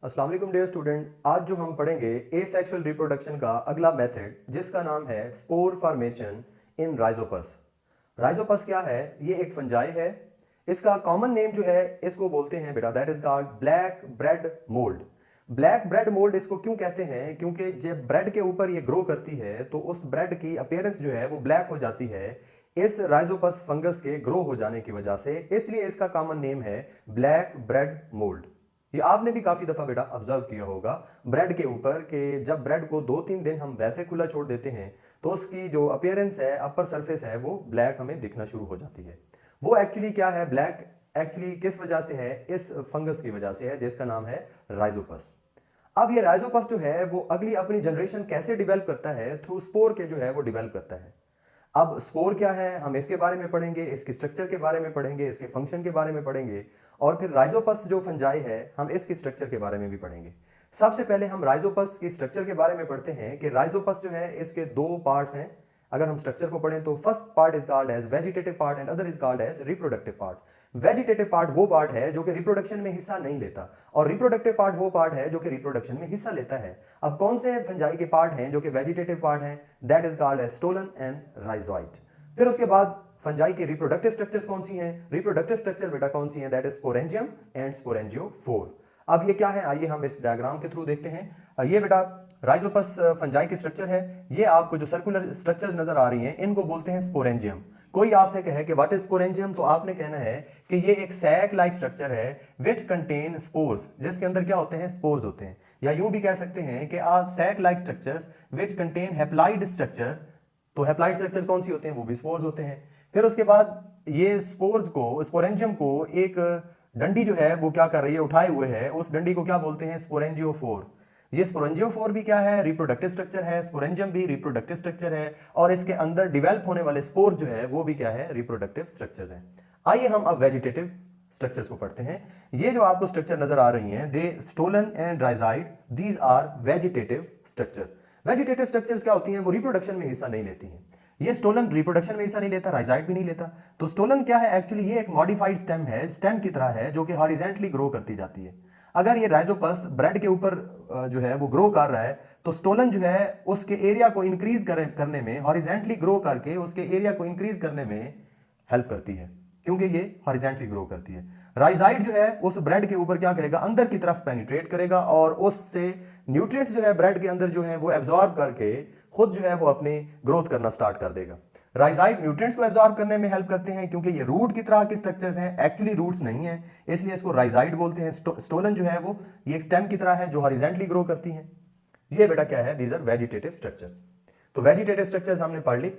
अस्सलाम वालेकुम dear student. आज जो हम पढ़ेंगे एसेक्सुअल रिप्रोडक्शन का अगला मेथड जिसका नाम है स्पोर फॉर्मेशन इन राइजोपस। राइजोपस क्या है? ये एक फंजाई है। इसका कॉमन नेम जो है इसको बोलते हैं बेटा, that is called black bread mould. Black bread mould इसको क्यों कहते हैं? क्योंकि जब ब्रेड के ऊपर ये ग्रो करती है तो उस ब्रेड की अपीयरेंस जो है वो ब्लैक हो जाती है इस राइजोपस फंगस के ग्रो हो जाने की वजह से, इसलिए इसका कॉमन नेम है ब्लैक ब्रेड मोल्ड। ये आपने भी काफी दफा बेटा ऑब्जर्व किया होगा ब्रेड के ऊपर कि जब ब्रेड को 2-3 दिन हम वैसे खुला छोड़ देते हैं तो उसकी जो अपीयरेंस है, अपर सरफेस है, वो ब्लैक हमें दिखना शुरू हो जाती है। वो एक्चुअली क्या है? ब्लैक एक्चुअली किस वजह से है? इस फंगस की वजह से है जिसका नाम है राइजोपस। अब ये राइजोपस जो है वो अगली अपनी जनरेशन कैसे डिवेल्प करता है? थ्रू स्पोर के जो है वो डिवेल्प करता है। अब स्पोर क्या है हम इसके बारे में पढ़ेंगे, इसके स्ट्रक्चर के बारे में पढ़ेंगे, इसके फंक्शन के बारे में पढ़ेंगे और फिर राइजोपस जो फंजाई है हम इसके स्ट्रक्चर के बारे में भी पढ़ेंगे। सबसे पहले हम राइजोपस की स्ट्रक्चर के बारे में पढ़ते हैं कि राइजोपस जो है इसके दो पार्ट्स हैं। अगर हम स्ट्रक्चर को पढ़ें तो first part is called as vegetative part and other is called as reproductive part. Vegetative part वो पार्ट है जो कि रिप्रोडक्शन में हिस्सा नहीं लेता और रिप्रोडक्टिव पार्ट वो पार्ट है जो कि रिप्रोडक्शन में हिस्सा लेता है। अब कौन से फंजाई के पार्ट हैं जो कि वेजिटेटिव पार्ट हैं? That is called as stolon and rhizoid. फिर उसके बाद फंजाई की रिप्रोडक्टिव स्ट्रक्चर्स कौन सी हैं? रिप्रोडक्टिव स्ट्रक्चर बेटा कौन सी हैं? That is sporangium and sporangiophore. अब ये क्या है आइए हम इस डायग्राम के थ्रू देखते हैं। ये बेटा राइजोपस फंजाई की स्ट्रक्चर है। ये आपको जो सर्कुलर स्ट्रक्चर्स नजर आ रही हैं इनको बोलते हैं स्पोरेंजियम। कोई आपसे कहे कि व्हाट इज स्पोरेंजियम, तो आपने कहना है कि ये एक सैक लाइक स्ट्रक्चर है विच कंटेन स्पोर्स, जिसके अंदर क्या होते हैं? स्पोर्स होते हैं। या यूं भी कह सकते हैं कि sac like structures which contain haploid structure. तो हैप्लॉइड स्ट्रक्चर्स कौन सी होते हैं? वो भी स्पोर्स होते हैं। फिर उसके बाद ये स्पोर्स को, स्पोरेंजियम को एक डंडी जो है वो क्या कर रही है? उठाए हुए है। उस डंडी को क्या बोलते हैं? स्पोरेंजियोफोर। ये स्पोरेंजियोफोर भी क्या है? रिप्रोडक्टिव स्ट्रक्चर है। स्पोरेंजियम भी रिप्रोडक्टिव स्ट्रक्चर है और इसके अंदर डिवेल्प होने वाले स्पोर्स जो है वो भी क्या है? रिप्रोडक्टिव स्ट्रक्चर्स हैं। आइए हम अब वेजिटेटिव स्ट्रक्चर्स को पढ़ते हैं। ये जो आपको स्ट्रक्चर नजर आ रही हैं, they stolon and rhizoid, these are vegetative structure. Vegetative structures क्या होती हैं? वो रिप्रोडक्शन में हिस्सा नहीं लेती हैं। ये स्टोलन रिप्रोडक्शन में हिस्सा नहीं लेता, राइजाइड भी नहीं लेता। तो स्टोलन क्या है? एक्चुअली ये एक मॉडिफाइड स्टेम है, स्टेम की तरह है जो कि हॉरिजेंटली ग्रो करती जाती है। अगर ये राइजोपस ब्रेड के ऊपर जो है वो ग्रो कर रहा है तो स्टोलन जो है उसके एरिया को इंक्रीज करने में, हॉरिजेंटली ग्रो करके उसके एरिया को इंक्रीज करने में हेल्प करती है क्योंकि ये हॉरिजेंटली ग्रो करती है। राइजाइड जो है उस ब्रेड के ऊपर क्या करेगा? अंदर की तरफ पेनिट्रेट करेगा और उससे न्यूट्रिएंट्स जो है ब्रेड के अंदर जो है वो एब्जॉर्ब करके खुद जो है वो अपनी ग्रोथ करना स्टार्ट कर देगा। राइजाइड न्यूट्रिएंट्स को एब्जॉर्ब करने में हेल्प करते हैं क्योंकि ये रूट की तरह के स्ट्रक्चर्स हैं, एक्चुअली रूट्स नहीं है, इसलिए इसको राइजाइड बोलते हैं। स्टोलन जो है वो ये स्टेम की तरह है जो हॉरिजेंटली ग्रो करती है। ये बेटा क्या है? These are vegetative structure. तो वेजिटेटिव स्ट्रक्चर्स हमने पढ़ ली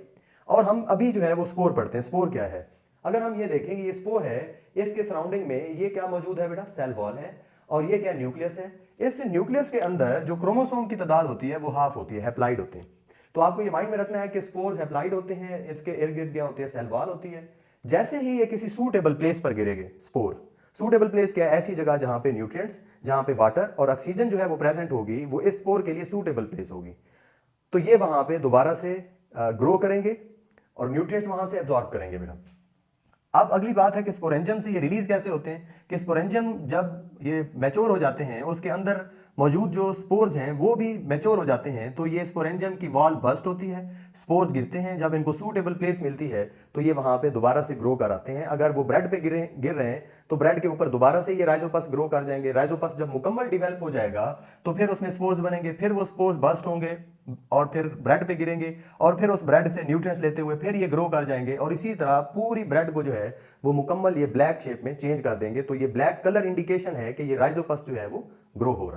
और हम अभी जो है वो स्पोर पढ़ते हैं। स्पोर क्या है? अगर हम ये देखें कि ये स्पोर है, इसके सराउंडिंग में ये क्या मौजूद है बेटा? सेल वॉल है और ये क्या? न्यूक्लियस है। इस न्यूक्लियस के अंदर जो क्रोमोसोम की तादाद होती है वो हाफ होती है, हैप्लॉइड होते हैं। तो आपको ये माइंड में रखना है कि स्पोर्स हैप्लॉइड होते हैं, इसके इर्द गिर्द क्या होती है? सेल वॉल होती है। जैसे ही ये किसी सूटेबल प्लेस पर गिरेंगे, स्पोर सूटेबल प्लेस क्या है? ऐसी जगह जहां पे न्यूट्रिएंट्स, जहां पे वाटर और ऑक्सीजन जो है वो प्रेजेंट होगी, वो इस स्पोर के लिए सूटेबल प्लेस होगी। तो ये वहां पे दोबारा से ग्रो करेंगे और न्यूट्रिएंट्स वहां से एब्जॉर्ब करेंगे बेटा। अब अगली बात है कि स्पोरेंजियम से ये रिलीज कैसे होते हैं? कि स्पोरेंजियम जब ये मैच्योर हो जाते हैं, उसके अंदर मौजूद जो स्पोर्स हैं वो भी मैच्योर हो जाते हैं, तो ये स्पोरेंजियम की वॉल बस्ट होती है, स्पोर्स गिरते हैं। जब इनको सूटेबल प्लेस मिलती है तो ये वहां पे दोबारा से ग्रो कर आते हैं। अगर वो ब्रेड पे गिर रहे हैं तो ब्रेड के ऊपर दोबारा से ये राइजोपस ग्रो कर जाएंगे। राइजोपस जब मुकम्मल डिवेल्प हो जाएगा तो फिर उसमें स्पोर्स बनेंगे, फिर वो स्पोर्स बस्ट होंगे और फिर ब्रेड पे गिरेंगे और फिर उस ब्रेड से न्यूट्रिएंट्स लेते हुए फिर ये ग्रो कर जाएंगे और इसी तरह पूरी ब्रेड को जो है वो मुकम्मल ये ब्लैक शेप में चेंज कर देंगे। तो ये ब्लैक कलर इंडिकेशन है कि ये राइजोपस जो है वो ग्रो हो रहा है।